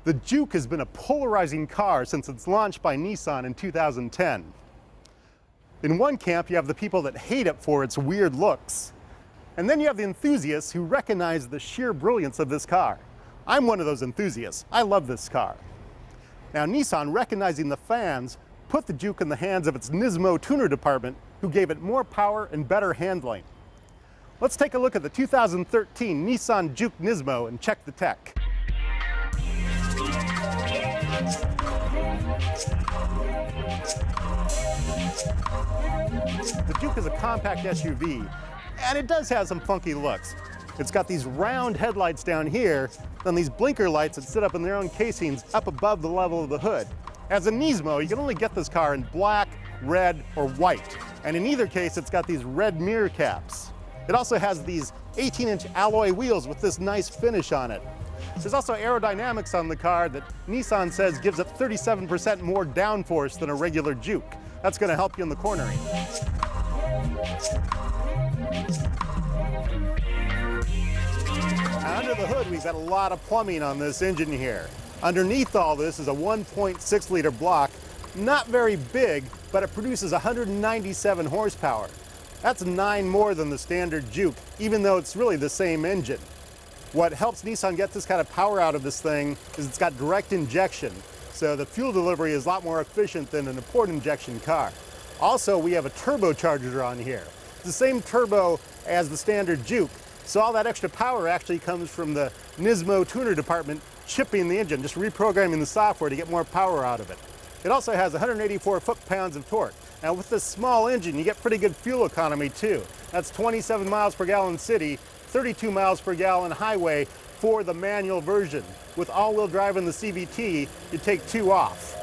The Juke has been a polarizing car since its launch by Nissan in 2010. In one camp, you have the people that hate it for its weird looks. And then you have the enthusiasts who recognize the sheer brilliance of this car. I'm one of those enthusiasts. I love this car. Now, Nissan, recognizing the fans, put the Juke in the hands of its Nismo tuner department, who gave it more power and better handling. Let's take a look at the 2013 Nissan Juke Nismo and check the tech. The Juke is a compact SUV, and it does have some funky looks. It's got these round headlights down here, then these blinker lights that sit up in their own casings up above the level of the hood. As a Nismo, you can only get this car in black, red, or white. And in either case, it's got these red mirror caps. It also has these 18-inch alloy wheels with this nice finish on it. There's also aerodynamics on the car that Nissan says gives it 37% more downforce than a regular Juke. That's going to help you in the cornering. Under the hood, we've got a lot of plumbing on this engine here. Underneath all this is a 1.6-liter block, not very big, but it produces 197 horsepower. That's 9 more than the standard Juke, even though it's really the same engine. What helps Nissan get this kind of power out of this thing is it's got direct injection, so the fuel delivery is a lot more efficient than an port injection car. Also, we have a turbocharger on here. It's the same turbo as the standard Juke, so all that extra power actually comes from the Nismo tuner department chipping the engine, just reprogramming the software to get more power out of it. It also has 184 foot-pounds of torque. Now, with this small engine, you get pretty good fuel economy too. That's 27 miles per gallon city, 32 miles per gallon highway for the manual version. With all-wheel drive in the CVT, you take 2 off.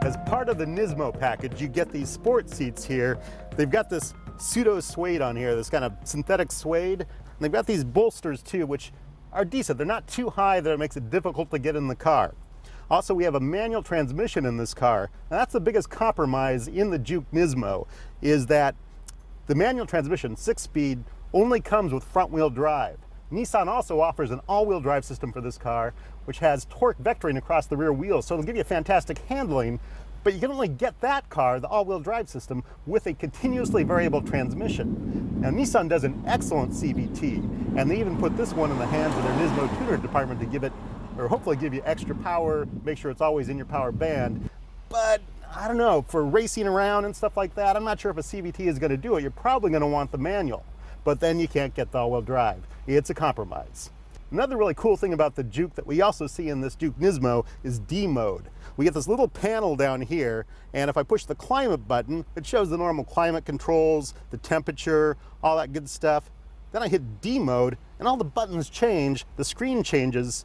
As part of the Nismo package, you get these sport seats here. They've got this pseudo suede on here, this kind of synthetic suede. And they've got these bolsters too, which are decent. They're not too high that it makes it difficult to get in the car. Also, we have a manual transmission in this car. And that's the biggest compromise in the Juke Nismo, is that the manual transmission, 6-speed, only comes with front-wheel drive. Nissan also offers an all-wheel drive system for this car, which has torque vectoring across the rear wheels, so it'll give you fantastic handling, but you can only get that car, the all-wheel drive system, with a continuously variable transmission. Now, Nissan does an excellent CVT, and they even put this one in the hands of their Nismo tuner department to give it, or hopefully give you extra power, make sure it's always in your power band. But I don't know, for racing around and stuff like that, I'm not sure if a CVT is going to do it. You're probably going to want the manual, but then you can't get the all-wheel drive. It's a compromise. Another really cool thing about the Juke that we also see in this Juke Nismo is D mode. We get this little panel down here, and if I push the climate button, it shows the normal climate controls, the temperature, all that good stuff. Then I hit D mode, and all the buttons change, the screen changes,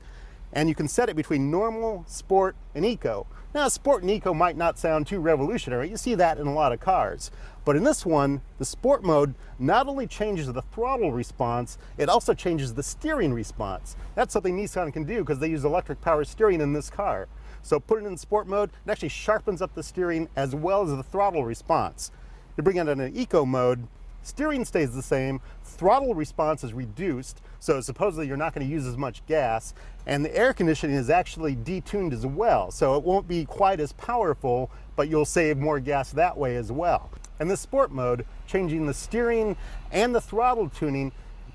and you can set it between normal, sport, and eco. Now, sport and eco might not sound too revolutionary. You see that in a lot of cars. But in this one, the sport mode not only changes the throttle response, it also changes the steering response. That's something Nissan can do because they use electric power steering in this car. So put it in sport mode, it actually sharpens up the steering as well as the throttle response. You bring it in an eco mode, steering stays the same, throttle response is reduced, so supposedly you're not going to use as much gas, and the air conditioning is actually detuned as well, so it won't be quite as powerful, but you'll save more gas that way as well. And the sport mode, changing the steering and the throttle tuning,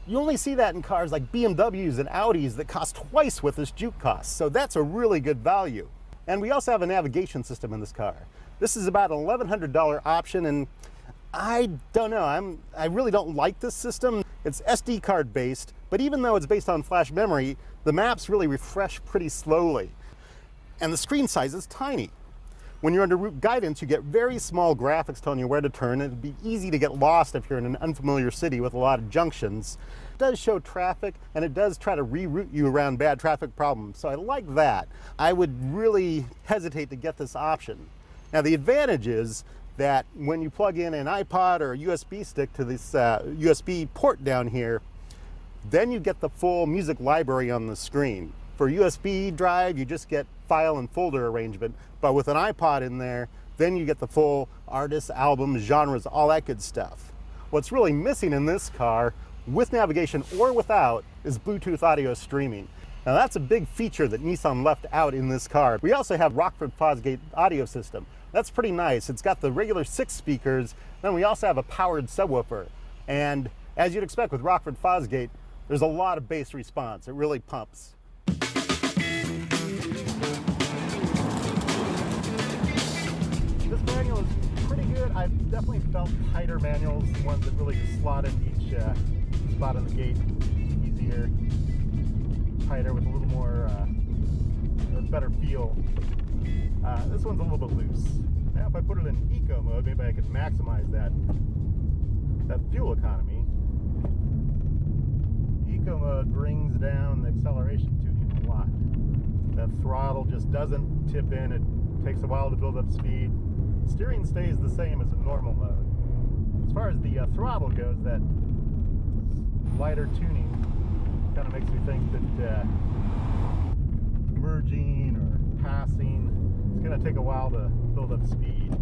you only see that in cars like BMWs and Audis that cost twice what this Juke costs, so that's a really good value. And we also have a navigation system in this car. This is about an $1,100 option, and I don't know, I really don't like this system. It's SD card based, but even though it's based on flash memory, the maps really refresh pretty slowly. And the screen size is tiny. When you're under route guidance, you get very small graphics telling you where to turn. It'd be easy to get lost if you're in an unfamiliar city with a lot of junctions. It does show traffic, and it does try to reroute you around bad traffic problems, so I like that. I would really hesitate to get this option. Now, the advantage is that when you plug in an iPod or a USB stick to this USB port down here, then you get the full music library on the screen. For USB drive, you just get file and folder arrangement, but with an iPod in there, then you get the full artists, albums, genres, all that good stuff. What's really missing in this car with navigation or without, is Bluetooth audio streaming. Now that's a big feature that Nissan left out in this car. We also have Rockford Fosgate audio system. That's pretty nice. It's got the regular 6 speakers, then we also have a powered subwoofer. And as you'd expect with Rockford Fosgate, there's a lot of bass response. It really pumps. This manual is pretty good. I've definitely felt tighter manuals, ones that really just slot into each spot on the gate easier. Tighter with a little more, a better feel. This one's a little bit loose. Now if I put it in eco mode, maybe I could maximize that fuel economy. Eco mode brings down the acceleration tuning a lot. The throttle just doesn't tip in. It takes a while to build up speed. Steering stays the same as a normal mode. As far as the throttle goes, that lighter tuning kind of makes me think that merging or passing is going to take a while to build up speed.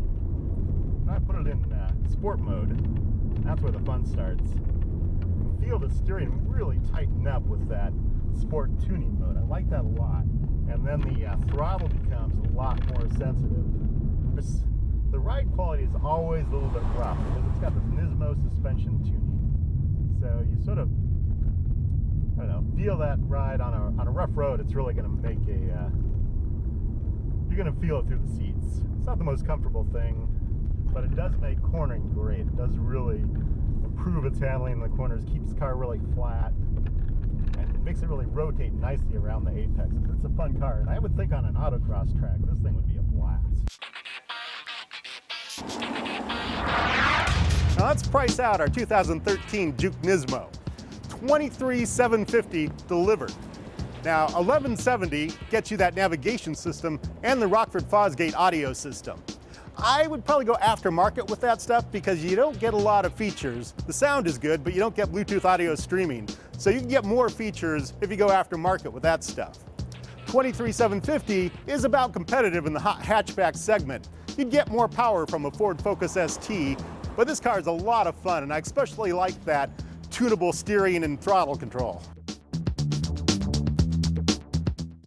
When I put it in sport mode, that's where the fun starts. You can feel the steering really tighten up with that sport tuning mode. I like that a lot. And then the throttle becomes a lot more sensitive. The ride quality is always a little bit rough because it's got this Nismo suspension tuning. So you sort of, I don't know, feel that ride on a rough road. It's really going to make you're going to feel it through the seats. It's not the most comfortable thing, but it does make cornering great. It does really improve its handling in the corners, keeps the car really flat, and it makes it really rotate nicely around the apexes. It's a fun car, and I would think on an autocross track, this thing would be a blast. Now let's price out our 2013 Juke Nismo. $23,750 delivered. Now $11,770 gets you that navigation system and the Rockford Fosgate audio system. I would probably go aftermarket with that stuff because you don't get a lot of features. The sound is good, but you don't get Bluetooth audio streaming. So you can get more features if you go aftermarket with that stuff. $23,750 is about competitive in the hatchback segment. You'd get more power from a Ford Focus ST, but this car is a lot of fun, and I especially like that tunable steering and throttle control.